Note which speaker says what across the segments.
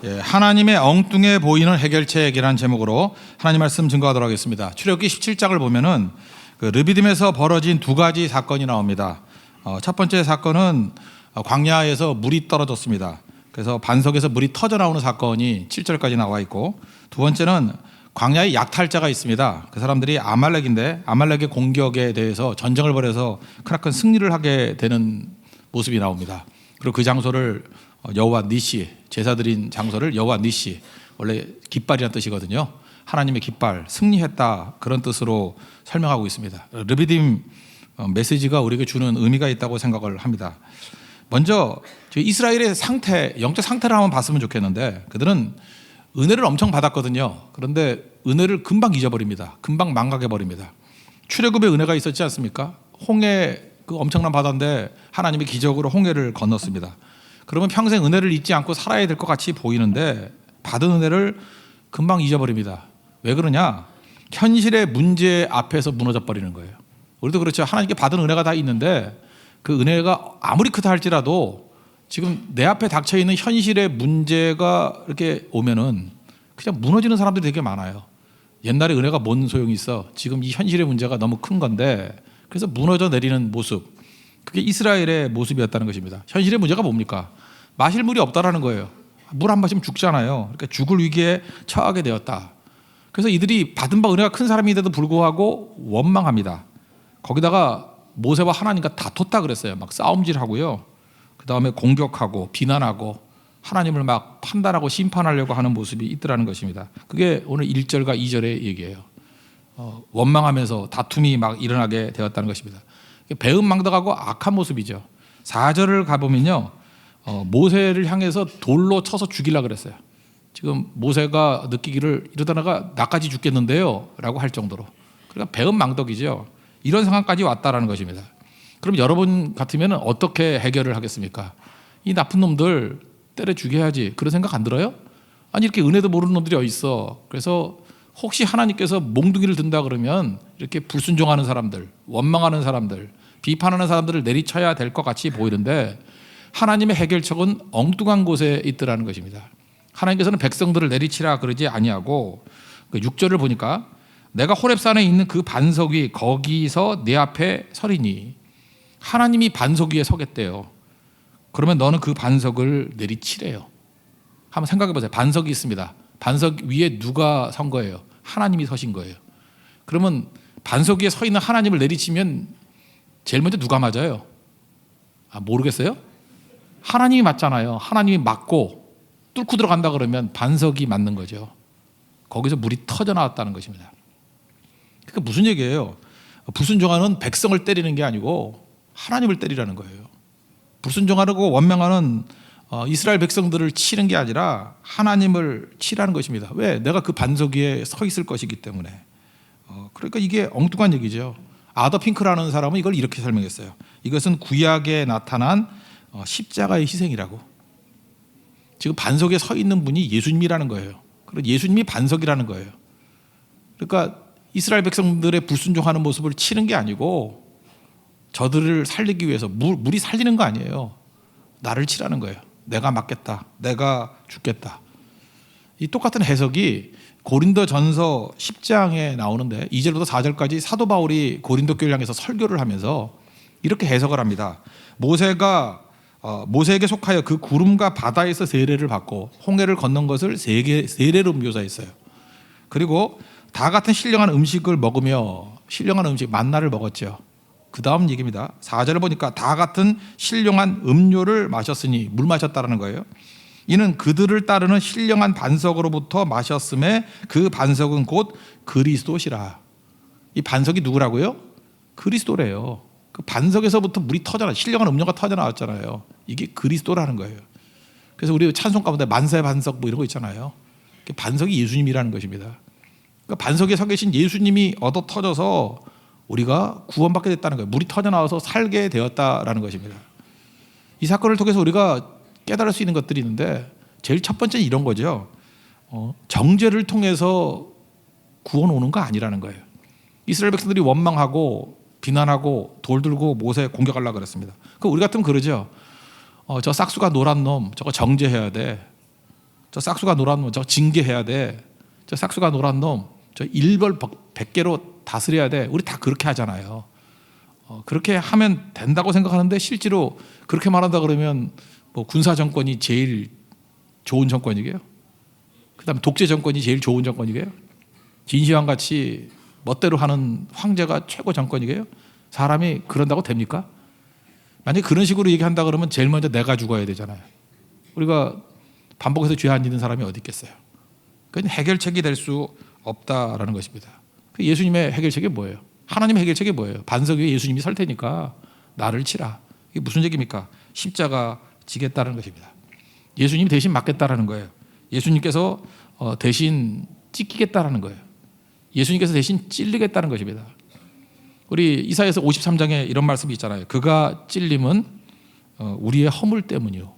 Speaker 1: 하나님의 엉뚱해 보이는 해결책이라는 제목으로 하나님 말씀 증거하도록 하겠습니다. 출애굽기 17장을 보면은 르비딤에서 벌어진 두 가지 사건이 나옵니다. 첫 번째 사건은 광야에서 물이 떨어졌습니다. 그래서 반석에서 물이 터져 나오는 사건이 7절까지 나와 있고, 두 번째는 광야에 약탈자가 있습니다. 그 사람들이 아말렉인데 아말렉의 공격에 대해서 전쟁을 벌여서 크나큰 승리를 하게 되는 모습이 나옵니다. 그리고 그 장소를 여호와 니시, 제사 드린 장소를 여호와 니시, 원래 깃발이라는 뜻이거든요. 하나님의 깃발, 승리했다, 그런 뜻으로 설명하고 있습니다. 르비딤 메시지가 우리에게 주는 의미가 있다고 생각을 합니다. 먼저 이스라엘의 상태, 영적 상태를 한번 봤으면 좋겠는데, 그들은 은혜를 엄청 받았거든요. 그런데 은혜를 금방 잊어버립니다. 금방 망각해버립니다. 출애굽의 은혜가 있었지 않습니까? 홍해 그 엄청난 바다인데 하나님이 기적으로 홍해를 건넜습니다. 그러면 평생 은혜를 잊지 않고 살아야 될 것 같이 보이는데 받은 은혜를 금방 잊어버립니다. 왜 그러냐? 현실의 문제 앞에서 무너져 버리는 거예요. 우리도 그렇죠. 하나님께 받은 은혜가 다 있는데 그 은혜가 아무리 크다 할지라도 지금 내 앞에 닥쳐 있는 현실의 문제가 이렇게 오면은 그냥 무너지는 사람들이 되게 많아요. 옛날에 은혜가 뭔 소용이 있어? 지금 이 현실의 문제가 너무 큰 건데, 그래서 무너져 내리는 모습, 그게 이스라엘의 모습이었다는 것입니다. 현실의 문제가 뭡니까? 마실 물이 없다라는 거예요. 물 안 마시면 죽잖아요. 그러니까 죽을 위기에 처하게 되었다. 그래서 이들이 받은 바 은혜가 큰 사람인데도 불구하고 원망합니다. 거기다가 모세와 하나님과 다퉜다 그랬어요. 막 싸움질하고요. 그 다음에 공격하고 비난하고 하나님을 막 판단하고 심판하려고 하는 모습이 있더라는 것입니다. 그게 오늘 1절과 2절의 얘기예요. 원망하면서 다툼이 막 일어나게 되었다는 것입니다. 배은망덕하고 악한 모습이죠. 4절을 가보면요, 모세를 향해서 돌로 쳐서 죽이려고 그랬어요. 지금 모세가 느끼기를 이러다가 나까지 죽겠는데요 라고 할 정도로. 그러니까 배은망덕이죠. 이런 상황까지 왔다라는 것입니다. 그럼 여러분 같으면 어떻게 해결을 하겠습니까? 이 나쁜 놈들 때려 죽여야지, 그런 생각 안 들어요? 아니, 이렇게 은혜도 모르는 놈들이 어디 있어. 그래서 혹시 하나님께서 몽둥이를 든다 그러면 이렇게 불순종하는 사람들, 원망하는 사람들, 비판하는 사람들을 내리쳐야 될 것 같이 보이는데, 하나님의 해결책은 엉뚱한 곳에 있더라는 것입니다. 하나님께서는 백성들을 내리치라 그러지 아니하고, 6절을 보니까 내가 호렙산에 있는 그 반석 위 거기서 내 앞에 서리니, 하나님이 반석 위에 서겠대요. 그러면 너는 그 반석을 내리치래요. 한번 생각해 보세요. 반석이 있습니다. 반석 위에 누가 선 거예요? 하나님이 서신 거예요. 그러면 반석 위에 서 있는 하나님을 내리치면 제일 먼저 누가 맞아요? 모르겠어요? 하나님이 맞잖아요. 하나님이 맞고 뚫고 들어간다 그러면 반석이 맞는 거죠. 거기서 물이 터져 나왔다는 것입니다. 그러니까 무슨 얘기예요? 불순종하는 백성을 때리는 게 아니고 하나님을 때리라는 거예요. 불순종하고 원망하는 이스라엘 백성들을 치는 게 아니라 하나님을 치라는 것입니다. 왜? 내가 그 반석 위에 서 있을 것이기 때문에. 그러니까 이게 엉뚱한 얘기죠. 아더 핑크라는 사람은 이걸 이렇게 설명했어요. 이것은 구약에 나타난 십자가의 희생이라고. 지금 반석에 서 있는 분이 예수님이라는 거예요. 그리고 예수님이 반석이라는 거예요. 그러니까 이스라엘 백성들의 불순종하는 모습을 치는 게 아니고 저들을 살리기 위해서 물이 살리는 거 아니에요. 나를 치라는 거예요. 내가 맞겠다, 내가 죽겠다. 이 똑같은 해석이 고린도전서 10장에 나오는데 2절부터 4절까지 사도 바울이 고린도 교회를 향해서 설교를 하면서 이렇게 해석을 합니다. 모세에게 속하여 그 구름과 바다에서 세례를 받고 홍해를 건넌 것을 세례로 묘사했어요. 그리고 다 같은 신령한 음식을 먹으며, 신령한 음식 만나를 먹었죠. 그 다음 얘기입니다. 4절을 보니까 다 같은 신령한 음료를 마셨으니, 물 마셨다라는 거예요. 이는 그들을 따르는 신령한 반석으로부터 마셨음에 그 반석은 곧 그리스도시라. 이 반석이 누구라고요? 그리스도래요. 그 반석에서부터 물이 터져나, 신령한 음료가 터져 나왔잖아요. 이게 그리스도라는 거예요. 그래서 우리 찬송 가운데 만세 반석 뭐 이런 거 있잖아요. 반석이 예수님이라는 것입니다. 그러니까 반석에 서 계신 예수님이 얻어 터져서 우리가 구원받게 됐다는 거예요. 물이 터져 나와서 살게 되었다라는 것입니다. 이 사건을 통해서 우리가 깨달을 수 있는 것들이 있는데, 제일 첫 번째는 이런 거죠. 정죄를 통해서 구원 오는 거 아니라는 거예요. 이스라엘 백성들이 원망하고 비난하고 돌 들고 모세 공격하려고 그랬습니다. 우리 같으면 그러죠. 저 싹수가 노란 놈 저거 정죄해야 돼. 저 싹수가 노란 놈 저 징계해야 돼. 저 싹수가 노란 놈 저 일벌 100개로 다스려야 돼. 우리 다 그렇게 하잖아요. 그렇게 하면 된다고 생각하는데 실제로 그렇게 말한다 그러면 뭐 군사 정권이 제일 좋은 정권이게요? 그다음에 독재 정권이 제일 좋은 정권이게요? 진시황 같이 멋대로 하는 황제가 최고 정권이게요? 사람이 그런다고 됩니까? 만약에 그런 식으로 얘기한다 그러면 제일 먼저 내가 죽어야 되잖아요. 우리가 반복해서 죄 안 짓는 사람이 어디 있겠어요? 그건 해결책이 될 수 없다라는 것입니다. 예수님의 해결책이 뭐예요? 하나님의 해결책이 뭐예요? 반석 위에 예수님이 설 테니까 나를 치라. 이게 무슨 얘기입니까? 십자가 지겠다는 것입니다. 예수님이 대신 맞겠다라는 거예요. 예수님께서 대신 찢기겠다라는 거예요. 예수님께서 대신 찔리겠다는 것입니다. 우리 이사야서 53장에 이런 말씀이 있잖아요. 그가 찔림은 우리의 허물 때문이요.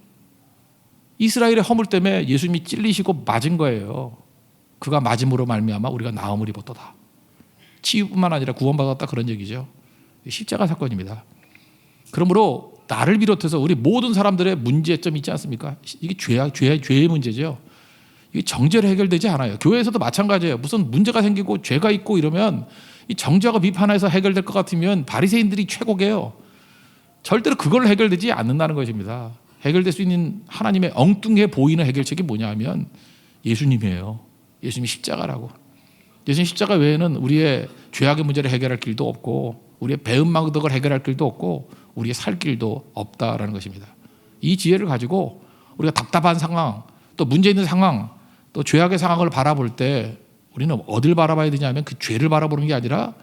Speaker 1: 이스라엘의 허물 때문에 예수님이 찔리시고 맞은 거예요. 그가 맞음으로 말미암아 우리가 나음을 입었도다. 치유뿐만 아니라 구원받았다 그런 얘기죠. 십자가 사건입니다. 그러므로 나를 비롯해서 우리 모든 사람들의 문제점이 있지 않습니까? 이게 죄의 문제죠. 이게 정죄로 해결되지 않아요. 교회에서도 마찬가지예요. 무슨 문제가 생기고 죄가 있고 이러면 이 정죄하고 비판해서 해결될 것 같으면 바리새인들이 최고게요. 절대로 그걸로 해결되지 않는다는 것입니다. 해결될 수 있는 하나님의 엉뚱해 보이는 해결책이 뭐냐 하면 예수님이에요. 예수님이 십자가라고. 예수님 십자가 외에는 우리의 죄악의 문제를 해결할 길도 없고 우리의 배은망덕을 해결할 길도 없고 우리의 살 길도 없다라는 것입니다. 이 지혜를 가지고 우리가 답답한 상황 또 문제 있는 상황 또 죄악의 상황을 바라볼 때 우리는 어딜 바라봐야 되냐면 그 죄를 바라보는 게 아니라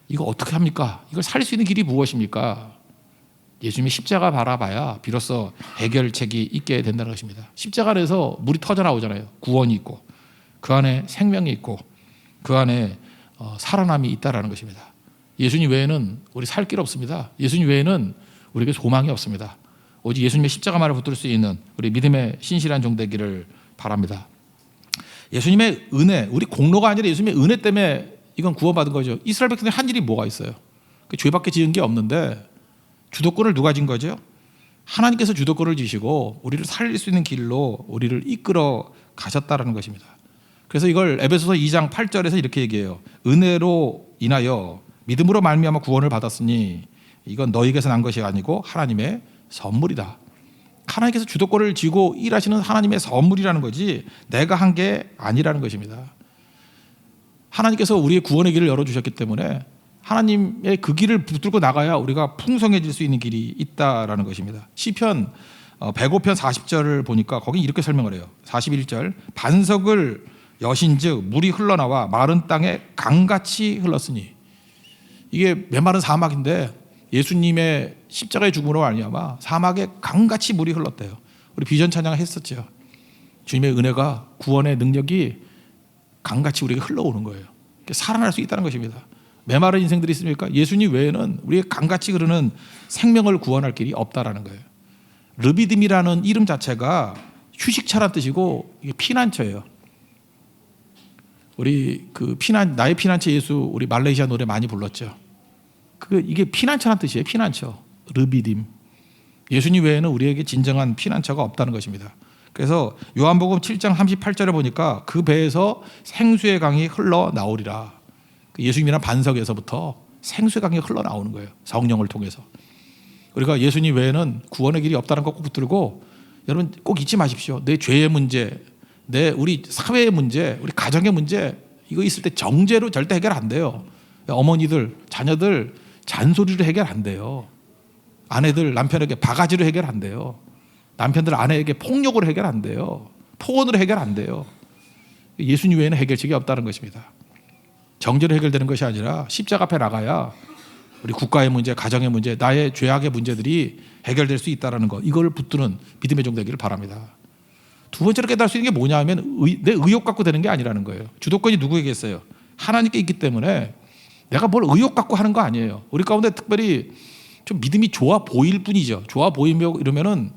Speaker 1: 이거 어떻게 합니까? 이걸 살 수 있는 길이 무엇입니까? 예수님의 십자가 바라봐야 비로소 해결책이 있게 된다는 것입니다. 십자가 안에서 물이 터져 나오잖아요. 구원이 있고 그 안에 생명이 있고 그 안에 살아남이 있다라는 것입니다. 예수님 외에는 우리 살 길 없습니다. 예수님 외에는 우리에게 소망이 없습니다. 오직 예수님의 십자가만을 붙들 수 있는 우리 믿음의 신실한 종 되기를 바랍니다. 예수님의 은혜, 우리 공로가 아니라 예수님의 은혜 때문에 이건 구원받은 거죠. 이스라엘 백성이 한 일이 뭐가 있어요? 그 죄밖에 지은 게 없는데 주도권을 누가 진 거죠? 하나님께서 주도권을 지시고 우리를 살릴 수 있는 길로 우리를 이끌어 가셨다라는 것입니다. 그래서 이걸 에베소서 2장 8절에서 이렇게 얘기해요. 은혜로 인하여 믿음으로 말미암아 구원을 받았으니 이건 너희에게서 난 것이 아니고 하나님의 선물이다. 하나님께서 주도권을 쥐고 일하시는 하나님의 선물이라는 거지 내가 한 게 아니라는 것입니다. 하나님께서 우리의 구원의 길을 열어주셨기 때문에 하나님의 그 길을 붙들고 나가야 우리가 풍성해질 수 있는 길이 있다라는 것입니다. 시편 105편 40절을 보니까 거기 이렇게 설명을 해요. 41절 반석을 여신즉 물이 흘러나와 마른 땅에 강같이 흘렀으니 이게 메마른 사막인데 예수님의 십자가의 죽음으로 말미암아 사막에 강같이 물이 흘렀대요. 우리 비전 찬양을 했었죠. 주님의 은혜가 구원의 능력이 강같이 우리에게 흘러오는 거예요. 살아날 수 있다는 것입니다. 메마른 인생들이 있습니까? 예수님 외에는 우리의 강같이 흐르는 생명을 구원할 길이 없다라는 거예요. 르비딤이라는 이름 자체가 휴식처란 뜻이고 이게 피난처예요. 우리 나의 피난처 예수 우리 말레이시아 노래 많이 불렀죠. 이게 피난처란 뜻이에요. 피난처. 르비딤. 예수님 외에는 우리에게 진정한 피난처가 없다는 것입니다. 그래서 요한복음 7장 38절에 보니까 그 배에서 생수의 강이 흘러나오리라. 예수님이란 반석에서부터 생수의 강이 흘러나오는 거예요. 성령을 통해서. 우리가 예수님 외에는 구원의 길이 없다는 거 꼭 붙들고 여러분 꼭 잊지 마십시오. 내 죄의 문제, 우리 사회의 문제, 우리 가정의 문제 이거 있을 때 정죄로 절대 해결 안 돼요. 어머니들, 자녀들 잔소리로 해결 안 돼요. 아내들 남편에게 바가지로 해결 안 돼요. 남편들 아내에게 폭력으로 해결 안 돼요. 폭언으로 해결 안 돼요. 예수님 외에는 해결책이 없다는 것입니다. 정죄로 해결되는 것이 아니라 십자가 앞에 나가야 우리 국가의 문제, 가정의 문제, 나의 죄악의 문제들이 해결될 수 있다는 것 이걸 붙드는 믿음의 종 되기를 바랍니다. 두 번째로 깨달을 수 있는 게 뭐냐 하면 내 의욕 갖고 되는 게 아니라는 거예요. 주도권이 누구에게 있어요? 하나님께 있기 때문에 내가 뭘 의욕 갖고 하는 거 아니에요. 우리 가운데 특별히 좀 믿음이 좋아 보일 뿐이죠. 좋아 보이며 이러면은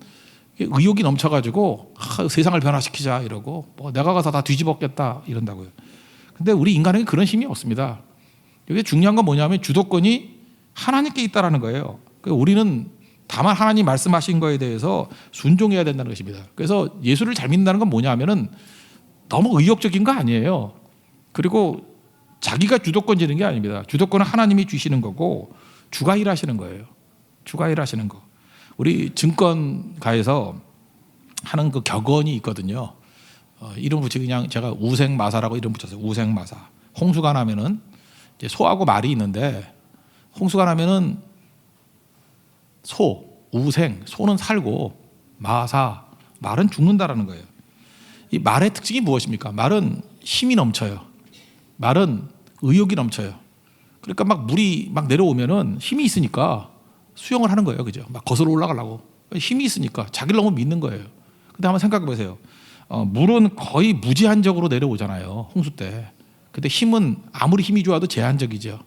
Speaker 1: 의욕이 넘쳐가지고 세상을 변화시키자 이러고 내가 가서 다 뒤집었겠다 이런다고요. 근데 우리 인간에게 그런 힘이 없습니다. 여기 중요한 건 뭐냐면 주도권이 하나님께 있다라는 거예요. 우리는 다만 하나님 말씀하신 거에 대해서 순종해야 된다는 것입니다. 그래서 예수를 잘 믿는다는 건 뭐냐 하면은 너무 의욕적인 거 아니에요. 그리고 자기가 주도권 지는 게 아닙니다. 주도권은 하나님이 주시는 거고 주가 일하시는 거예요. 주가 일하시는 거. 우리 증권가에서 하는 그 격언이 있거든요. 이름 붙이 그냥 제가 우생마사라고 이름 붙였어요. 우생마사. 홍수가 나면은 이제 소하고 말이 있는데 홍수가 나면은 소, 우생, 소는 살고 마사, 말은 죽는다라는 거예요. 이 말의 특징이 무엇입니까? 말은 힘이 넘쳐요. 말은 의욕이 넘쳐요. 그러니까 막 물이 막 내려오면은 힘이 있으니까 수영을 하는 거예요. 그죠? 막 거슬러 올라가려고. 힘이 있으니까 자기를 너무 믿는 거예요. 근데 한번 생각해 보세요. 물은 거의 무제한적으로 내려오잖아요. 홍수 때. 근데 힘은 아무리 힘이 좋아도 제한적이죠.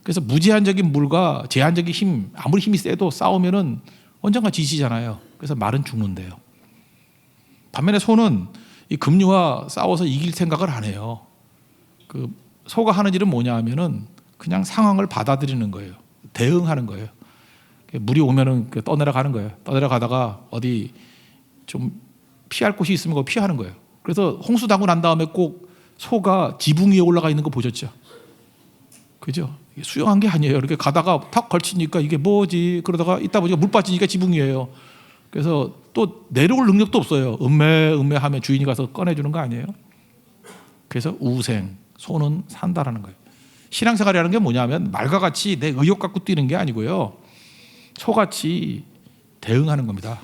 Speaker 1: 그래서 무제한적인 물과 제한적인 힘, 아무리 힘이 세도 싸우면은 언젠가 지치잖아요. 그래서 말은 죽는데요. 반면에 소는 이 급류와 싸워서 이길 생각을 안 해요. 그 소가 하는 일은 뭐냐 하면은 그냥 상황을 받아들이는 거예요. 대응하는 거예요. 물이 오면은 떠내려가는 거예요. 떠내려가다가 어디 좀 피할 곳이 있으면 그거 피하는 거예요. 그래서 홍수 나고 난 다음에 꼭 소가 지붕 위에 올라가 있는 거 보셨죠? 그죠? 수영한 게 아니에요. 이렇게 가다가 탁 걸치니까 이게 뭐지? 그러다가 있다 보니까 물 빠지니까 지붕 위에요. 그래서 또 내려올 능력도 없어요. 하면 주인이 가서 꺼내주는 거 아니에요? 그래서 우생, 소는 산다라는 거예요. 신앙생활이라는 게 뭐냐면 말과 같이 내 의욕 갖고 뛰는 게 아니고요. 소같이 대응하는 겁니다.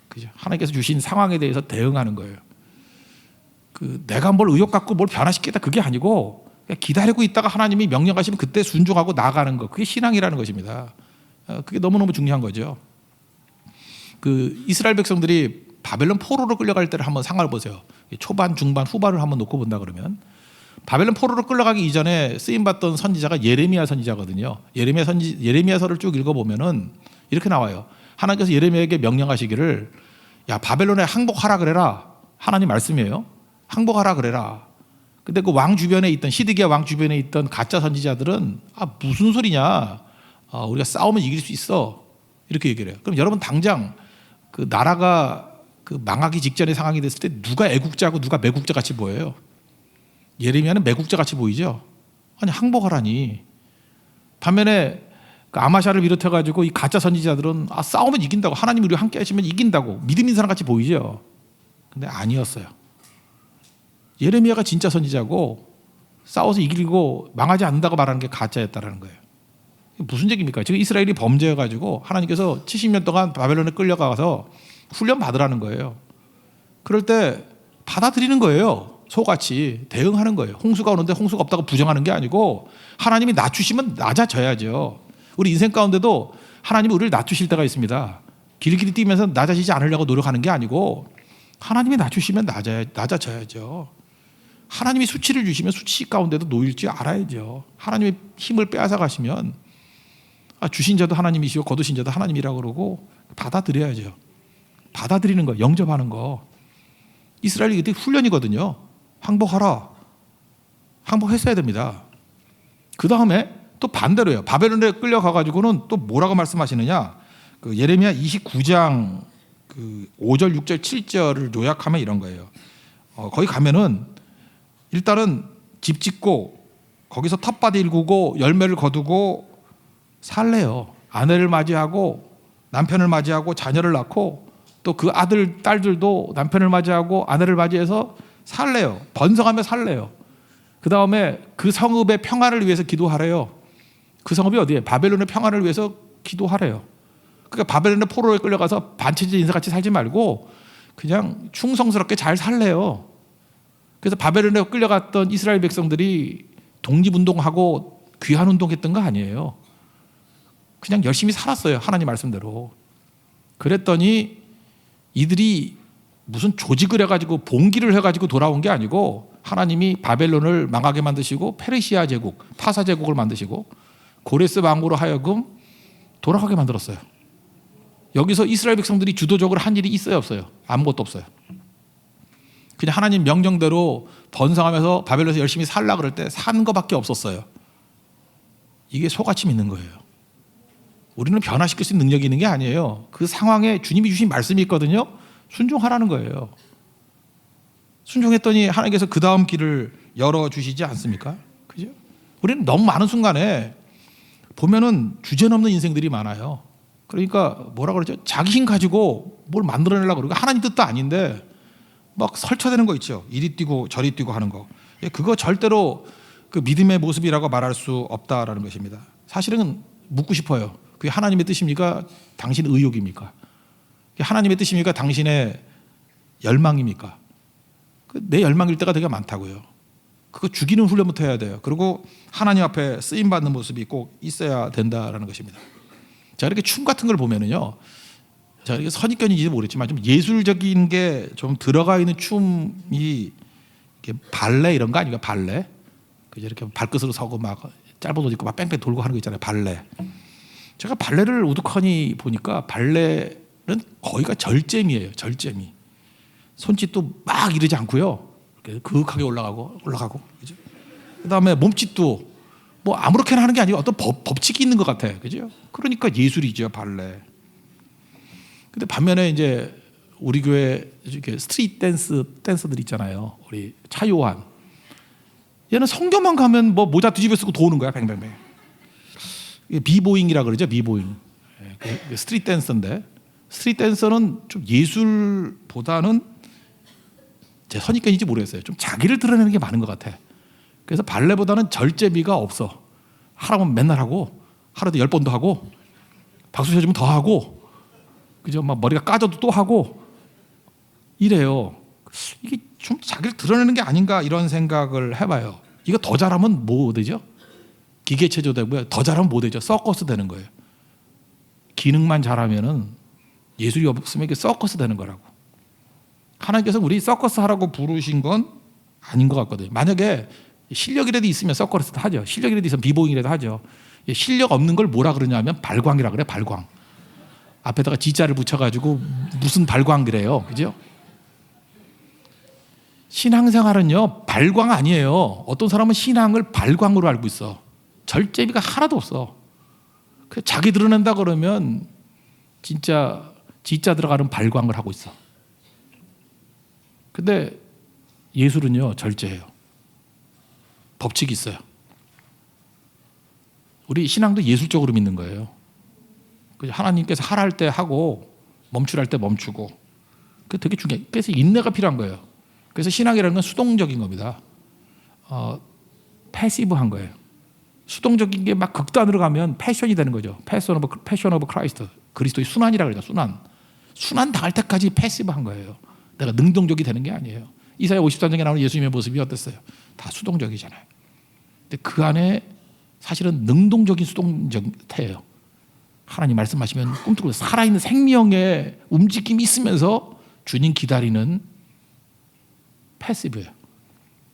Speaker 1: 그죠? 하나님께서 주신 상황에 대해서 대응하는 거예요. 내가 뭘 의욕 갖고 뭘 변화시키겠다 그게 아니고 기다리고 있다가 하나님이 명령하시면 그때 순종하고 나가는 거. 그게 신앙이라는 것입니다. 그게 너무너무 중요한 거죠. 이스라엘 백성들이 바벨론 포로로 끌려갈 때를 한번 상황을 보세요. 초반, 중반, 후반을 한번 놓고 본다 그러면 바벨론 포로로 끌려가기 이전에 쓰임받던 선지자가 예레미야 선지자거든요. 예레미야서를 쭉 읽어보면은 이렇게 나와요. 하나님께서 예레미야에게 명령하시기를 야 바벨론에 항복하라 그래라. 하나님 말씀이에요. 항복하라 그래라. 근데 그 왕 주변에 있던 시드기야 왕 주변에 있던 가짜 선지자들은 무슨 소리냐? 우리가 싸우면 이길 수 있어. 이렇게 얘기를 해요. 그럼 여러분 당장 나라가 망하기 직전의 상황이 됐을 때 누가 애국자고 누가 매국자 같이 보여요? 예레미야는 매국자 같이 보이죠. 아니 항복하라니. 반면에 아마샤를 비롯해 가지고 이 가짜 선지자들은 싸우면 이긴다고 하나님 우리와 함께 하시면 이긴다고 믿음 있는 사람 같이 보이죠. 근데 아니었어요. 예레미야가 진짜 선지자고 싸워서 이기고 망하지 않는다고 말하는 게 가짜였다라는 거예요. 무슨 얘기입니까? 지금 이스라엘이 범죄해가지고 하나님께서 70년 동안 바벨론에 끌려가서 훈련 받으라는 거예요. 그럴 때 받아들이는 거예요. 소같이 대응하는 거예요. 홍수가 오는데 홍수가 없다고 부정하는 게 아니고 하나님이 낮추시면 낮아져야죠. 우리 인생 가운데도 하나님이 우리를 낮추실 때가 있습니다. 길길이 뛰면서 낮아지지 않으려고 노력하는 게 아니고 하나님이 낮추시면 낮아져야죠. 하나님이 수치를 주시면 수치 가운데도 놓일 줄 알아야죠. 하나님의 힘을 빼앗아 가시면 주신 자도 하나님이시고 거두신 자도 하나님이라고 그러고 받아들여야죠. 받아들이는 거, 영접하는 거. 이스라엘이 그때 훈련이거든요. 항복하라. 항복했어야 됩니다. 그 다음에 또 반대로요. 바벨론에 끌려가가지고는 또 뭐라고 말씀하시느냐. 예레미야 29장 5절, 6절, 7절을 요약하면 이런 거예요. 거기 가면은 일단은 집 짓고 거기서 텃밭 일구고 열매를 거두고 살래요. 아내를 맞이하고 남편을 맞이하고 자녀를 낳고 또 그 아들, 딸들도 남편을 맞이하고 아내를 맞이해서 살래요. 번성하며 살래요. 그 다음에 그 성읍의 평안을 위해서 기도하래요. 그 성읍이 어디에? 바벨론의 평안을 위해서 기도하래요. 그러니까 바벨론의 포로에 끌려가서 반체제 인사같이 살지 말고 그냥 충성스럽게 잘 살래요. 그래서 바벨론에 끌려갔던 이스라엘 백성들이 독립운동하고 귀환운동했던 거 아니에요. 그냥 열심히 살았어요. 하나님 말씀대로. 그랬더니 이들이 무슨 조직을 해가지고 봉기를 해가지고 돌아온 게 아니고 하나님이 바벨론을 망하게 만드시고 페르시아 제국, 파사 제국을 만드시고 고레스 왕으로 하여금 돌아가게 만들었어요. 여기서 이스라엘 백성들이 주도적으로 한 일이 있어요, 없어요? 아무것도 없어요. 그냥 하나님 명령대로 번성하면서 바벨론에서 열심히 살라 그럴 때 산 거밖에 없었어요. 이게 소같이 믿는 거예요. 우리는 변화시킬 수 있는 능력이 있는 게 아니에요. 그 상황에 주님이 주신 말씀이 있거든요. 순종하라는 거예요. 순종했더니 하나님께서 그 다음 길을 열어주시지 않습니까? 그죠? 우리는 너무 많은 순간에 보면은 주제넘는 인생들이 많아요. 그러니까 뭐라 그러죠? 자기 힘 가지고 뭘 만들어내려고 그러고 하나님 뜻도 아닌데 막 설쳐대는 거 있죠. 이리 뛰고 저리 뛰고 하는 거. 그거 절대로 그 믿음의 모습이라고 말할 수 없다라는 것입니다. 사실은 묻고 싶어요. 그게 하나님의 뜻입니까? 당신 의욕입니까? 그게 하나님의 뜻입니까? 당신의 열망입니까? 내 열망일 때가 되게 많다고요. 그거 죽이는 훈련부터 해야 돼요. 그리고 하나님 앞에 쓰임 받는 모습이 꼭 있어야 된다라는 것입니다. 자, 이렇게 춤 같은 걸 보면은요, 자, 이게 선입견인지 모르겠지만 좀 예술적인 게 좀 들어가 있는 춤이 이렇게 발레 이런 거 아닌가? 발레? 그죠? 이렇게 발끝으로 서고 막 짧은 옷 입고 막 뺑뺑 돌고 하는 거 있잖아요. 발레. 제가 발레를 우두커니 보니까 발레는 거의가 절제미예요. 절제미. 손짓도 막 이러지 않고요. 이렇게 그윽하게 올라가고, 그죠? 그다음에 몸짓도 뭐 아무렇게나 하는 게 아니고 어떤 법칙이 있는 것 같아, 그죠? 그러니까 예술이죠, 발레. 근데 반면에 이제 우리 교회 이렇게 스트리트 댄서들 있잖아요. 우리 차요한. 얘는 성교만 가면 뭐 모자 뒤집어 쓰고 도는 거야, 뱅뱅뱅. 비보잉이라 그러죠, 비보잉. 스트리트 댄서인데, 스트리트 댄서는 좀 예술보다는 제 선입견인지 모르겠어요. 좀 자기를 드러내는 게 많은 것 같아. 그래서 발레보다는 절제미가 없어. 하라면 맨날 하고, 하루도 10번도 하고, 박수 쳐주면 더 하고, 그죠? 막 머리가 까져도 또 하고, 이래요. 이게 좀 자기를 드러내는 게 아닌가 이런 생각을 해봐요. 이거 더 잘하면 뭐 되죠? 기계체조 되고요. 더 잘하면 뭐 되죠? 서커스 되는 거예요. 기능만 잘하면은 예술이 없으면 이게 서커스 되는 거라고. 하나님께서 우리 서커스 하라고 부르신 건 아닌 것 같거든요. 만약에 실력이라도 있으면 서커스도 하죠. 실력이라도 있으면 비보잉이라도 하죠. 실력 없는 걸 뭐라 그러냐면 발광이라 그래, 발광. 앞에다가 지자를 붙여가지고 무슨 발광이래요. 그죠? 신앙생활은요, 발광 아니에요. 어떤 사람은 신앙을 발광으로 알고 있어. 절제미가 하나도 없어. 자기 드러낸다 그러면 진짜 지자 들어가는 발광을 하고 있어. 근데 예술은요, 절제해요. 법칙이 있어요. 우리 신앙도 예술적으로 믿는 거예요. 하나님께서 하라 할 때 하고 멈추라 할 때 멈추고. 그게 되게 중요해요. 그래서 인내가 필요한 거예요. 그래서 신앙이라는 건 수동적인 겁니다. 패시브한 거예요. 수동적인 게 막 극단으로 가면 패션이 되는 거죠. 패션 오브 크라이스트. 그리스도의 순환이라고 그러죠. 순환 당할 때까지 패시브한 거예요. 내가 능동적이 되는 게 아니에요. 이사야 53장에 나오는 예수님의 모습이 어땠어요? 다 수동적이잖아요. 근데 그 안에 사실은 능동적인 수동태예요. 하나님 말씀하시면 꿈틀고 살아있는 생명의 움직임이 있으면서 주님 기다리는 패시브예요.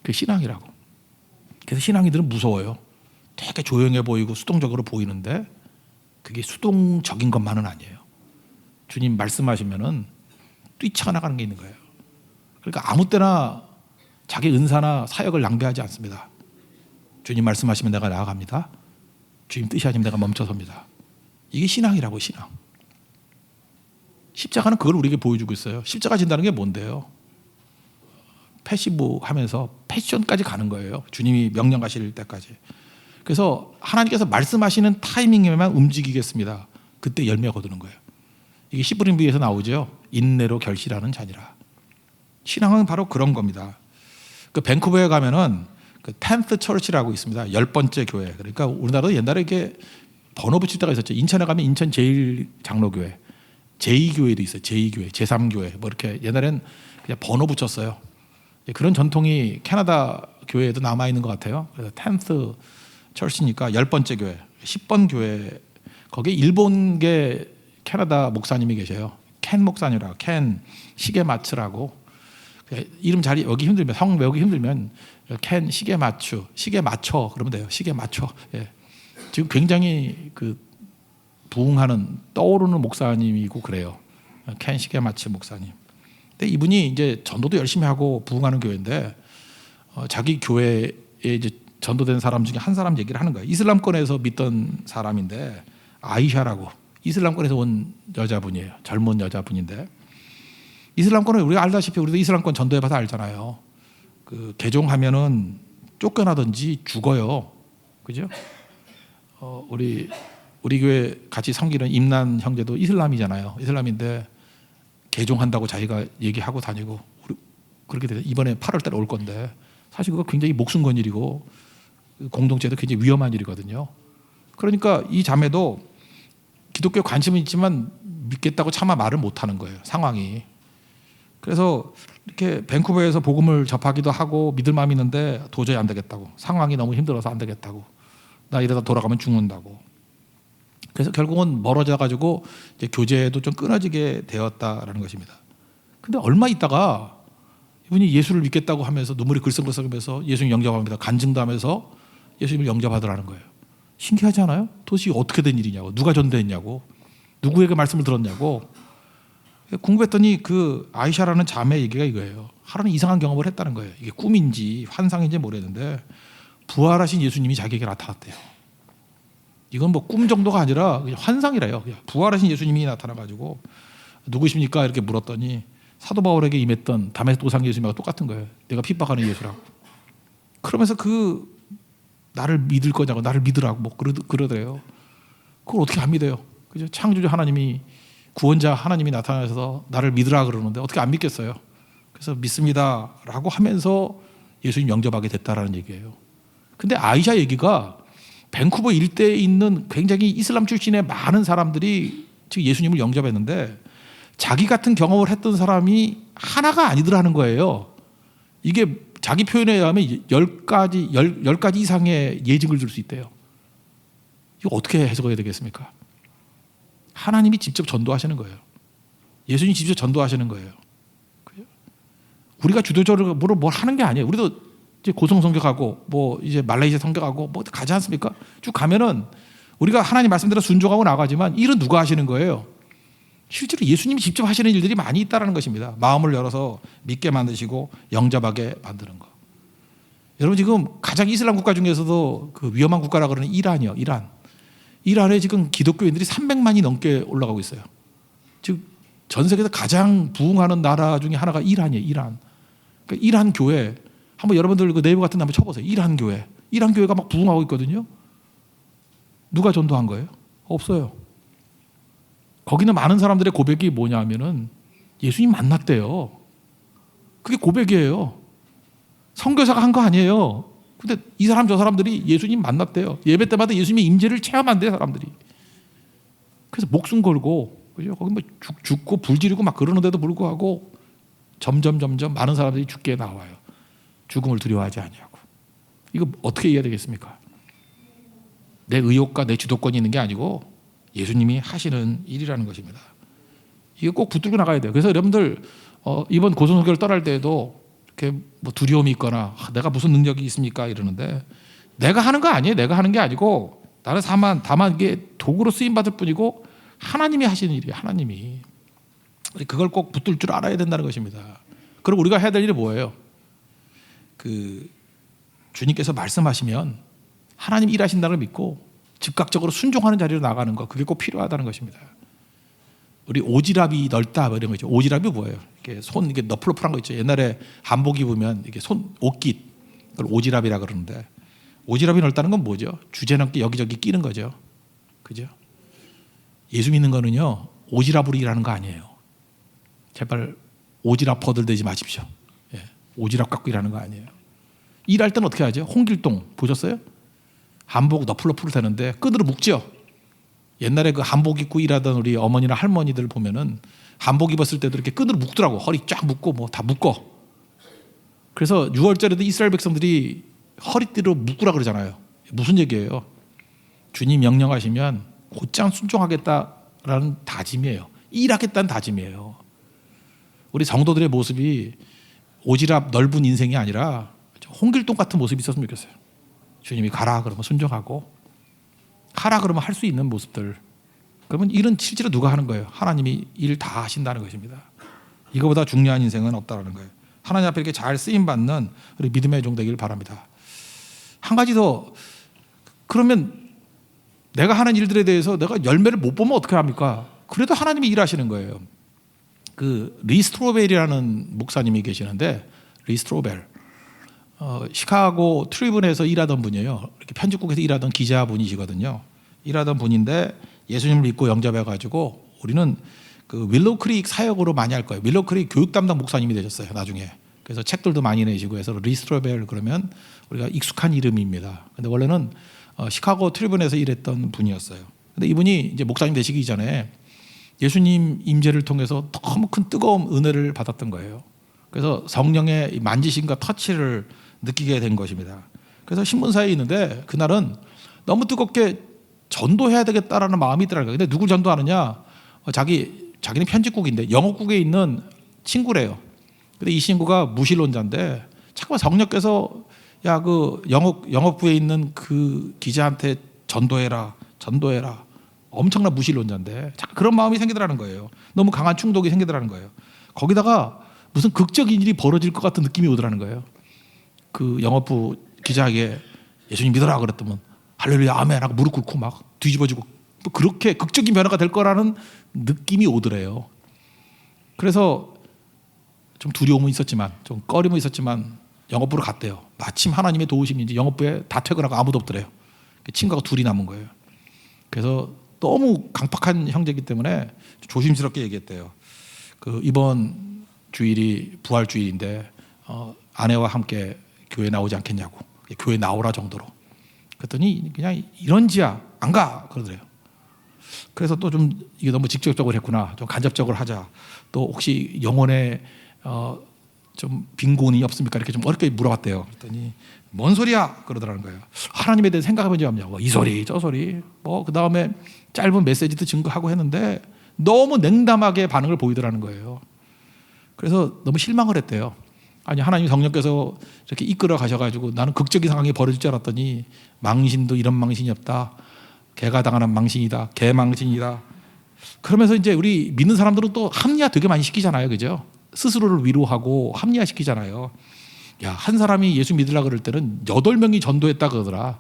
Speaker 1: 그게 신앙이라고. 그래서 신앙이들은 무서워요. 되게 조용해 보이고 수동적으로 보이는데 그게 수동적인 것만은 아니에요. 주님 말씀하시면은 뛰쳐나가는 게 있는 거예요. 그러니까 아무 때나 자기 은사나 사역을 낭비하지 않습니다. 주님 말씀하시면 내가 나아갑니다. 주님 뜻이 아니면 내가 멈춰섭니다. 이게 신앙이라고, 신앙. 십자가는 그걸 우리에게 보여주고 있어요. 십자가 진다는 게 뭔데요? 패시브 하면서 패션까지 가는 거예요. 주님이 명령 가실 때까지. 그래서 하나님께서 말씀하시는 타이밍에만 움직이겠습니다. 그때 열매 거두는 거예요. 이게 시브린비에서 나오죠. 인내로 결실하는 자니라. 신앙은 바로 그런 겁니다. 그 밴쿠버에 가면은 그 10th Church라고 있습니다. 10번째 교회. 그러니까 우리나라도 옛날에 이렇게 번호 붙일 때가 있었죠. 인천에 가면 인천 제1장로교회, 제2교회도 있어요. 제2교회, 제3교회. 뭐 이렇게 옛날엔 그냥 번호 붙였어요. 그런 전통이 캐나다 교회에도 남아 있는 것 같아요. 그래서 10th Church니까 10번째 교회, 10번 교회. 거기에 일본계 캐나다 목사님이 계셔요. 켄 목사님이라고. 켄 시게마츠라고. 이름 잘 외우기 힘들면, 성 외우기 힘들면 켄 시게마츠, 시게 맞춰 그러면 돼요. 시게 맞춰. 예. 지금 굉장히 그 부흥하는 떠오르는 목사님이고 그래요. 켄 시게마츠 목사님. 근데 이분이 이제 전도도 열심히 하고 부흥하는 교회인데 자기 교회에 이제 전도된 사람 중에 한 사람 얘기를 하는 거예요. 이슬람권에서 믿던 사람인데 아이샤라고 이슬람권에서 온 여자분이에요. 젊은 여자분인데 이슬람권은 우리가 알다시피 우리도 이슬람권 전도해봐서 알잖아요. 그 개종하면은 쫓겨나든지 죽어요. 그죠? 우리 교회 같이 섬기는 임난 형제도 이슬람이잖아요. 이슬람인데 개종한다고 자기가 얘기하고 다니고 그렇게 돼서 이번에 8월 달에 올 건데 사실 그거 굉장히 목숨 건 일이고 공동체도 굉장히 위험한 일이거든요. 그러니까 이 자매도 기독교에 관심은 있지만 믿겠다고 차마 말을 못하는 거예요. 상황이. 그래서 이렇게 밴쿠버에서 복음을 접하기도 하고 믿을 마음이 있는데 도저히 안 되겠다고. 상황이 너무 힘들어서 안 되겠다고. 나 이러다 돌아가면 죽는다고. 그래서 결국은 멀어져 가지고 이제 교제도 좀 끊어지게 되었다라는 것입니다. 근데 얼마 있다가 이분이 예수를 믿겠다고 하면서 눈물이 글썽글썽하면서 예수님 영접합니다. 간증도 하면서 예수님을 영접하더라는 거예요. 신기하지 않아요? 도대체 어떻게 된 일이냐고. 누가 전도했냐고. 누구에게 말씀을 들었냐고. 궁금했더니 그 아이샤라는 자매 얘기가 이거예요. 하루는 이상한 경험을 했다는 거예요. 이게 꿈인지 환상인지 모르겠는데 부활하신 예수님이 자기에게 나타났대요. 이건 뭐 꿈 정도가 아니라 그냥 환상이래요. 그냥 부활하신 예수님이 나타나가지고 누구십니까? 이렇게 물었더니 사도 바울에게 임했던 다메섹 도상 예수님하고 똑같은 거예요. 내가 핍박하는 예수라고. 그러면서 그 나를 믿을 거냐고 나를 믿으라고 뭐 그러더래요. 그걸 어떻게 안 믿어요? 그죠? 창조주 하나님이 구원자 하나님이 나타나셔서 나를 믿으라 그러는데 어떻게 안 믿겠어요? 그래서 믿습니다라고 하면서 예수님 영접하게 됐다라는 얘기예요. 근데 아이샤 얘기가 밴쿠버 일대에 있는 굉장히 이슬람 출신의 많은 사람들이 지금 예수님을 영접했는데 자기 같은 경험을 했던 사람이 하나가 아니더라는 거예요. 이게 자기 표현에 의하면 10가지 이상의 예증을 줄 수 있대요. 이거 어떻게 해석해야 되겠습니까? 하나님이 직접 전도하시는 거예요. 예수님이 직접 전도하시는 거예요. 우리가 주도적으로 뭘 하는 게 아니에요. 우리도 이제 고성 성격하고 뭐 이제 말레이시아 성격하고 뭐 가지 않습니까? 쭉 가면은 우리가 하나님 말씀대로 순종하고 나가지만 일은 누가 하시는 거예요? 실제로 예수님이 직접 하시는 일들이 많이 있다는 것입니다. 마음을 열어서 믿게 만드시고 영접하게 만드는 거. 여러분 지금 가장 이슬람 국가 중에서도 그 위험한 국가라고 그러는 이란이요. 이란에 지금 기독교인들이 300만이 넘게 올라가고 있어요. 즉 전 세계에서 가장 부흥하는 나라 중에 하나가 이란이에요. 그러니까 이란 교회 한번 여러분들 그 네이버 같은 데 한번 쳐보세요. 이란 교회가 막 부흥하고 있거든요. 누가 전도한 거예요? 없어요. 거기는 많은 사람들의 고백이 뭐냐 하면은 예수님 만났대요. 그게 고백이에요. 선교사가 한 거 아니에요. 근데 이 사람 저 사람들이 예수님 만났대요. 예배 때마다 예수님의 임재를 체험한대요, 사람들이. 그래서 목숨 걸고 그죠? 거기 뭐 죽고 불 지르고 막 그러는데도 불구하고 점점 많은 사람들이 죽게 나와요. 죽음을 두려워하지 아니하고. 이거 어떻게 이해해야 되겠습니까? 내 의욕과 내 주도권이 있는 게 아니고 예수님이 하시는 일이라는 것입니다. 이거 꼭 붙들고 나가야 돼요. 그래서 여러분들 이번 고성소교를 떠날 때에도 이렇게 뭐 두려움이 있거나 내가 무슨 능력이 있습니까? 이러는데 내가 하는 거 아니에요. 내가 하는 게 아니고 나는 다만 이게 도구로 쓰임 받을 뿐이고 하나님이 하시는 일이에요. 하나님이. 그걸 꼭 붙들 줄 알아야 된다는 것입니다. 그리고 우리가 해야 될 일이 뭐예요? 그 주님께서 말씀하시면 하나님 일하신다는 걸 믿고 즉각적으로 순종하는 자리로 나가는 거, 그게 꼭 필요하다는 것입니다. 우리 오지랖이 넓다 뭐 이런 거죠. 오지랖이 뭐예요? 이렇게 손 이게 너플너플한 거 있죠. 옛날에 한복 입으면 이게 손 옷깃 그걸 오지랖이라 그러는데 오지랖이 넓다는 건 뭐죠? 주제넘게 여기저기 끼는 거죠. 그죠? 예수 믿는 거는요 오지랖으로 일하는 거 아니에요. 제발 오지랖퍼들 되지 마십시오. 예. 오지랖 갖고 일하는 거 아니에요. 일할 때는 어떻게 하죠? 홍길동 보셨어요? 한복 너플너플 되는데 끈으로 묶죠. 옛날에 그 한복 입고 일하던 우리 어머니나 할머니들 보면은 한복 입었을 때도 이렇게 끈으로 묶더라고. 허리 쫙 묶고 뭐 다 묶어. 그래서 6월절에도 이스라엘 백성들이 허리띠로 묶으라 그러잖아요. 무슨 얘기예요? 주님 명령하시면 곧장 순종하겠다라는 다짐이에요. 일하겠다는 다짐이에요. 우리 성도들의 모습이 오지랖 넓은 인생이 아니라 홍길동 같은 모습이 있었으면 좋겠어요. 주님이 가라 그러면 순종하고 하라 그러면 할 수 있는 모습들. 그러면 일은 실제로 누가 하는 거예요? 하나님이 일 다 하신다는 것입니다. 이거보다 중요한 인생은 없다는 거예요. 하나님 앞에 이렇게 잘 쓰임받는 우리 믿음의 종 되길 바랍니다. 한 가지 더. 그러면 내가 하는 일들에 대해서 내가 열매를 못 보면 어떻게 합니까? 그래도 하나님이 일하시는 거예요. 그 리스트로벨이라는 목사님이 계시는데, 리스트로벨, 시카고 트리뷴에서 일하던 분이에요. 이렇게 편집국에서 일하던 기자분이시거든요. 일하던 분인데 예수님을 믿고 영접해가지고 우리는 그 윌로우 크릭 사역으로 많이 할 거예요. 윌로우 크릭 교육 담당 목사님이 되셨어요, 나중에. 그래서 책들도 많이 내시고 해서 리스트로벨 그러면 우리가 익숙한 이름입니다. 근데 원래는 시카고 트리뷴에서 일했던 분이었어요. 근데 이분이 이제 목사님 되시기 이전에 예수님 임재를 통해서 너무 큰 뜨거운 은혜를 받았던 거예요. 그래서 성령의 만지심과 터치를 느끼게 된 것입니다. 그래서 신문사에 있는데 그날은 너무 뜨겁게 전도해야 되겠다라는 마음이 있더라고요. 근데 누굴 전도하느냐? 자기는 편집국인데 영어국에 있는 친구래요. 근데 이 친구가 무신론자인데 잠깐만 성령께서 야, 그 영업부에 있는 그 기자한테 전도해라. 엄청난 무신론자인데 그런 마음이 생기더라는 거예요. 너무 강한 충동이 생기더라는 거예요. 거기다가 무슨 극적인 일이 벌어질 것 같은 느낌이 오더라는 거예요. 그 영업부 기자에게 예수님 믿어라 그랬더니 할렐루야 아멘 하고 무릎 꿇고 막 뒤집어지고 그렇게 극적인 변화가 될 거라는 느낌이 오더래요. 그래서 좀 두려움은 있었지만 좀 꺼림은 있었지만 영업부로 갔대요. 마침 하나님의 도우심인지 영업부에 다 퇴근하고 아무도 없더래요. 친구가 둘이 남은 거예요. 그래서 너무 강팍한 형제이기 때문에 조심스럽게 얘기했대요. 그 이번 주일이 부활주일인데 아내와 함께 교회 나오지 않겠냐고. 교회 나오라 정도로. 그랬더니 그냥 이런지야 안 가 그러더래요. 그래서 또 좀 이게 너무 직접적으로 했구나. 좀 간접적으로 하자. 또 혹시 영혼에 좀 빈곤이 없습니까? 이렇게 좀 어렵게 물어봤대요. 그랬더니 뭔 소리야 그러더라는 거예요. 하나님에 대해 생각해본 적 없냐고. 이 소리 저 소리 그 다음에 짧은 메시지도 증거하고 했는데 너무 냉담하게 반응을 보이더라는 거예요. 그래서 너무 실망을 했대요. 아니 하나님 성령께서 이렇게 이끌어 가셔가지고 나는 극적인 상황이 벌어질 줄 알았더니 망신도 이런 망신이 없다. 개가 당하는 망신이다. 개망신이다. 그러면서 이제 우리 믿는 사람들은 또 합리화 되게 많이 시키잖아요. 그죠? 스스로를 위로하고 합리화시키잖아요. 야, 한 사람이 예수 믿으려고 그럴 때는 8명이 전도했다 그러더라.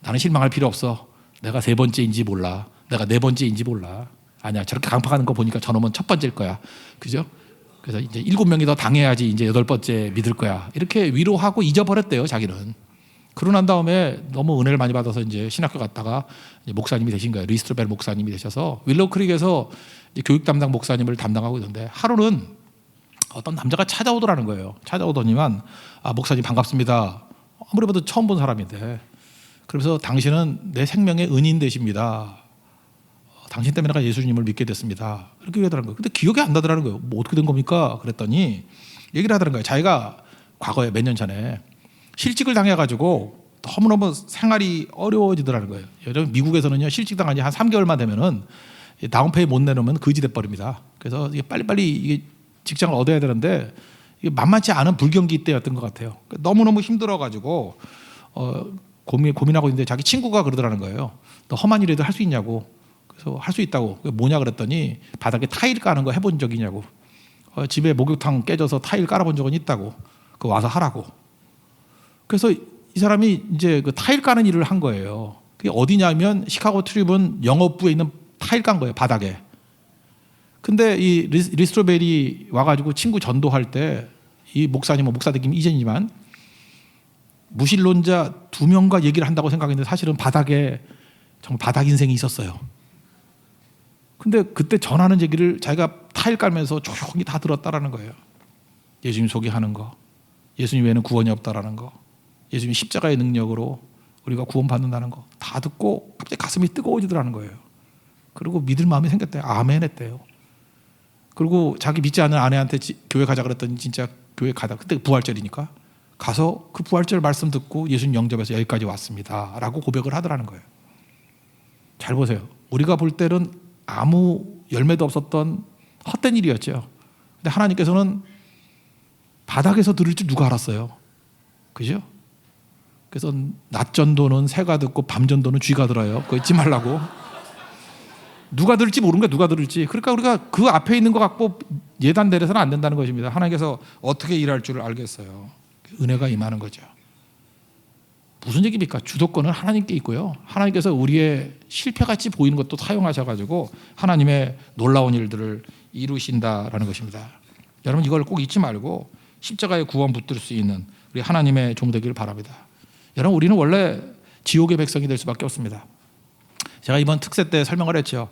Speaker 1: 나는 실망할 필요 없어. 내가 3번째인지 몰라. 내가 4번째인지 몰라. 아니야, 저렇게 강팍하는 거 보니까 저놈은 첫 번째일 거야. 그죠? 그래서 이제 7명이 더 당해야지 이제 8번째 믿을 거야. 이렇게 위로하고 잊어버렸대요, 자기는. 그러고 난 다음에 너무 은혜를 많이 받아서 이제 신학교 갔다가 이제 목사님이 되신 거예요. 리스트로벨 목사님이 되셔서 윌로우 크릭에서 교육 담당 목사님을 담당하고 있는데 하루는 어떤 남자가 찾아오더라는 거예요. 찾아오더니만 목사님 반갑습니다. 아무리 봐도 처음 본 사람인데 그래서 당신은 내 생명의 은인 되십니다. 당신 때문에 내가 예수님을 믿게 됐습니다. 이렇게 얘기하더라는 거예요. 근데 기억이 안 나더라는 거예요. 뭐 어떻게 된 겁니까? 그랬더니 얘기를 하더라는 거예요. 자기가 과거에 몇 년 전에 실직을 당해가지고 너무너무 생활이 어려워지더라는 거예요. 요즘 미국에서는요 실직 당한 지 한 3개월만 되면은 다운페이 못 내놓으면 거지돼 버립니다. 그래서 이게 빨리빨리 이게 직장을 얻어야 되는데 이게 만만치 않은 불경기 때였던 것 같아요. 너무너무 힘들어가지고 고민하고 있는데 자기 친구가 그러더라는 거예요. 너 험한 일에도 할 수 있냐고. 그래서 할 수 있다고. 뭐냐 그랬더니 바닥에 타일 까는 거 해본 적 있냐고. 집에 목욕탕 깨져서 타일 깔아본 적은 있다고. 그거 와서 하라고. 그래서 이 사람이 이제 그 타일 까는 일을 한 거예요. 그게 어디냐면 시카고 트리뷴 영업부에 있는 타일 깐 거예요, 바닥에. 근데 이 리스트로벨이 와가지고 친구 전도할 때 이 목사님은 목사 되기 이전이지만 무신론자 2명과 얘기를 한다고 생각했는데 사실은 바닥에 정말 바닥 인생이 있었어요. 근데 그때 전하는 얘기를 자기가 타일 깔면서 조용히 다 들었다라는 거예요. 예수님 소개하는 거, 예수님 외에는 구원이 없다라는 거, 예수님 십자가의 능력으로 우리가 구원받는다는 거 다 듣고 갑자기 가슴이 뜨거워지더라는 거예요. 그리고 믿을 마음이 생겼대요. 아멘 했대요. 그리고 자기 믿지 않는 아내한테 교회 가자 그랬더니 진짜 교회 가다. 그때 부활절이니까 가서 그 부활절 말씀 듣고 예수님 영접해서 여기까지 왔습니다 라고 고백을 하더라는 거예요. 잘 보세요. 우리가 볼 때는 아무 열매도 없었던 헛된 일이었죠. 근데 하나님께서는 바닥에서 들을 줄 누가 알았어요. 그죠? 그래서 낮전도는 새가 듣고 밤전도는 쥐가 들어요. 그거 잊지 말라고. 누가 들을지 모르는 거야. 누가 들을지. 그러니까 우리가 그 앞에 있는 거 갖고 예단 내려서는 안 된다는 것입니다. 하나님께서 어떻게 일할 줄 알겠어요. 은혜가 임하는 거죠. 무슨 얘기입니까? 주도권은 하나님께 있고요. 하나님께서 우리의 실패같이 보이는 것도 사용하셔가지고 하나님의 놀라운 일들을 이루신다라는 것입니다. 여러분 이걸 꼭 잊지 말고 십자가의 구원 붙들 수 있는 우리 하나님의 종 되기를 바랍니다. 여러분 우리는 원래 지옥의 백성이 될 수밖에 없습니다. 제가 이번 특세 때 설명을 했죠.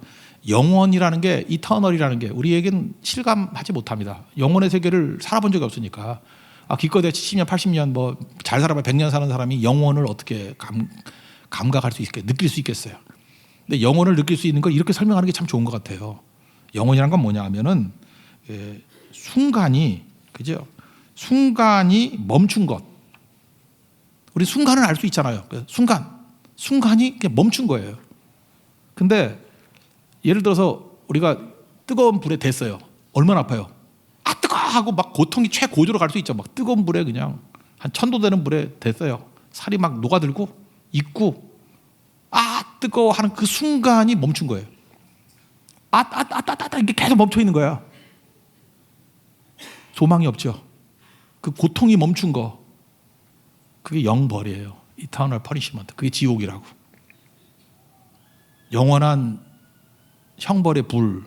Speaker 1: 영원이라는 게, 이터널이라는 게 우리에겐 실감하지 못합니다. 영원의 세계를 살아본 적이 없으니까. 기껏해 70년, 80년 뭐 잘 살아봐 100년 사는 사람이 영원을 어떻게 감각할 수 있겠어요? 느낄 수 있겠어요? 근데 영원을 느낄 수 있는 걸 이렇게 설명하는 게 참 좋은 것 같아요. 영원이란 건 뭐냐 하면은 순간이, 그죠? 순간이 멈춘 것. 우리 순간은 알 수 있잖아요. 순간이 그냥 멈춘 거예요. 근데 예를 들어서 우리가 뜨거운 불에 댔어요. 얼마나 아파요? 뜨거워 하고 막 고통이 최고조로 갈 수 있죠. 막 뜨거운 불에 그냥 한 1000도 되는 불에 댔어요. 살이 막 녹아들고 익고 뜨거워 하는 그 순간이 멈춘 거예요. 이게 계속 멈춰 있는 거야. 소망이 없죠. 그 고통이 멈춘 거, 그게 영벌이에요. Eternal Punishment. 그게 지옥이라고. 영원한 형벌의 불,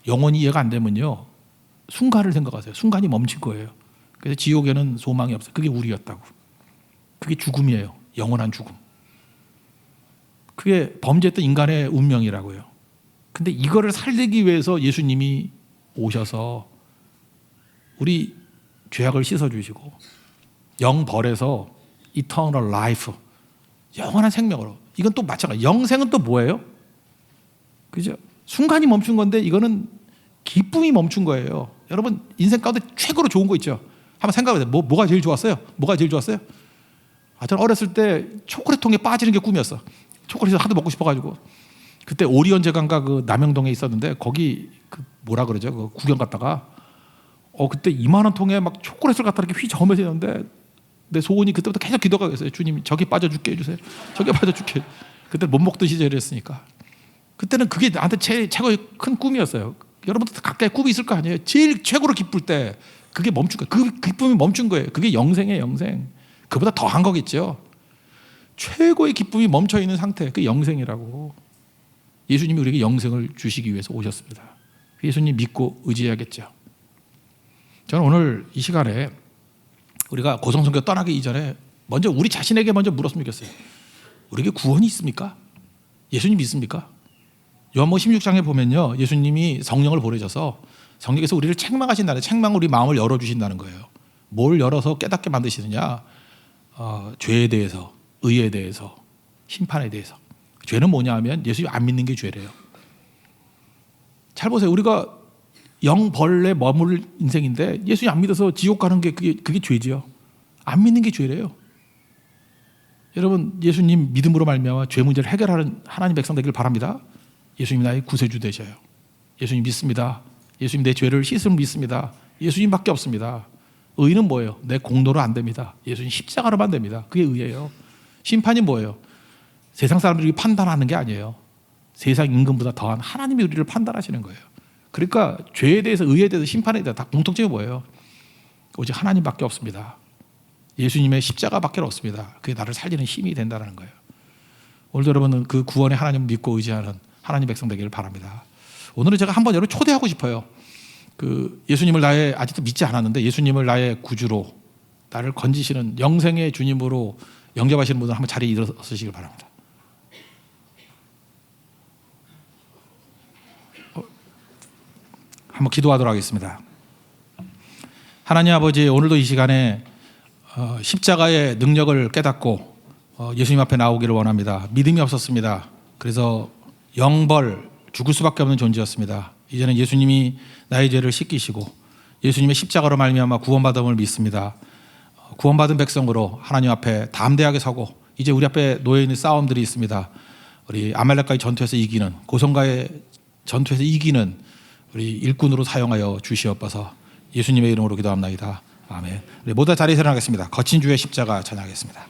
Speaker 1: 영원히 이해가 안 되면요, 순간을 생각하세요. 순간이 멈춘 거예요. 그래서 지옥에는 소망이 없어요. 그게 우리였다고. 그게 죽음이에요. 영원한 죽음. 그게 범죄했던 인간의 운명이라고요. 근데 이거를 살리기 위해서 예수님이 오셔서 우리 죄악을 씻어주시고 영벌에서 Eternal Life, 영원한 생명으로. 이건 또 마찬가지. 영생은 또 뭐예요? 그죠? 순간이 멈춘 건데 이거는 기쁨이 멈춘 거예요. 여러분 인생 가운데 최고로 좋은 거 있죠? 한번 생각해보세요. 뭐가 제일 좋았어요? 뭐가 제일 좋았어요? 저는 어렸을 때 초콜릿통에 빠지는 게 꿈이었어. 초콜릿을 하도 먹고 싶어가지고. 그때 오리온 제강가 그 남영동에 있었는데 거기 그 뭐라 그러죠? 그 구경 갔다가 그때 2만 원 통에 막 초콜릿을 갖다 이렇게 휘저으면서 있는데 내 소원이 그때부터 계속 기도가 있어요. 주님 저기 빠져줄게 해주세요. 저기 빠져줄게. 그때 못 먹던 시절이었으니까. 그때는 그게 나한테 최고의 큰 꿈이었어요. 여러분도 각자의 꿈이 있을 거 아니에요. 제일 최고로 기쁠 때 그게 멈춘 거예요. 그 기쁨이 멈춘 거예요. 그게 영생이에요. 영생. 그보다 더한 거겠죠. 최고의 기쁨이 멈춰 있는 상태, 그게 영생이라고. 예수님이 우리에게 영생을 주시기 위해서 오셨습니다. 예수님 믿고 의지해야겠죠. 저는 오늘 이 시간에 우리가 고성선교 떠나기 이전에 먼저 우리 자신에게 먼저 물었으면 좋겠어요. 우리에게 구원이 있습니까? 예수님 믿습니까? 요한복음 16장에 보면요, 예수님이 성령을 보내셔서 성령께서 우리를 책망하신다는, 책망을 우리 마음을 열어주신다는 거예요. 뭘 열어서 깨닫게 만드시느냐? 죄에 대해서, 의에 대해서, 심판에 대해서. 죄는 뭐냐 하면 예수님 안 믿는 게 죄래요. 잘 보세요. 우리가 영벌에 머물 인생인데 예수님 안 믿어서 지옥 가는 게 그게 죄지요. 안 믿는 게 죄래요. 여러분 예수님 믿음으로 말미암아 죄 문제를 해결하는 하나님 백성 되길 바랍니다. 예수님 나의 구세주 되셔요. 예수님 믿습니다. 예수님 내 죄를 씻음을 믿습니다. 예수님밖에 없습니다. 의는 뭐예요? 내 공로로 안 됩니다. 예수님 십자가로만 됩니다. 그게 의예요. 심판이 뭐예요? 세상 사람들이 판단하는 게 아니에요. 세상 임금보다 더한 하나님이 우리를 판단하시는 거예요. 그러니까 죄에 대해서, 의에 대해서, 심판에 대해서 다 공통점이 뭐예요? 오직 하나님밖에 없습니다. 예수님의 십자가밖에 없습니다. 그게 나를 살리는 힘이 된다는 거예요. 오늘도 여러분은 그 구원의 하나님을 믿고 의지하는 하나님 백성 되기를 바랍니다. 오늘은 제가 한번 여러분 초대하고 싶어요. 그 예수님을 아직도 믿지 않았는데 예수님을 나의 구주로, 나를 건지시는 영생의 주님으로 영접하시는 분들 한번 자리에 일어서시길 바랍니다. 한번 기도하도록 하겠습니다. 하나님 아버지, 오늘도 이 시간에 십자가의 능력을 깨닫고 예수님 앞에 나오기를 원합니다. 믿음이 없었습니다. 그래서 영벌, 죽을 수밖에 없는 존재였습니다. 이제는 예수님이 나의 죄를 씻기시고 예수님의 십자가로 말미암아 구원받음을 믿습니다. 구원받은 백성으로 하나님 앞에 담대하게 서고, 이제 우리 앞에 놓여있는 싸움들이 있습니다. 우리 아말렉과의 전투에서 이기는, 고성과의 전투에서 이기는 우리 일꾼으로 사용하여 주시옵소서. 예수님의 이름으로 기도합나이다. 아멘. 우리 모두 자리에 일어나겠습니다. 거친 주의 십자가 찬양하겠습니다.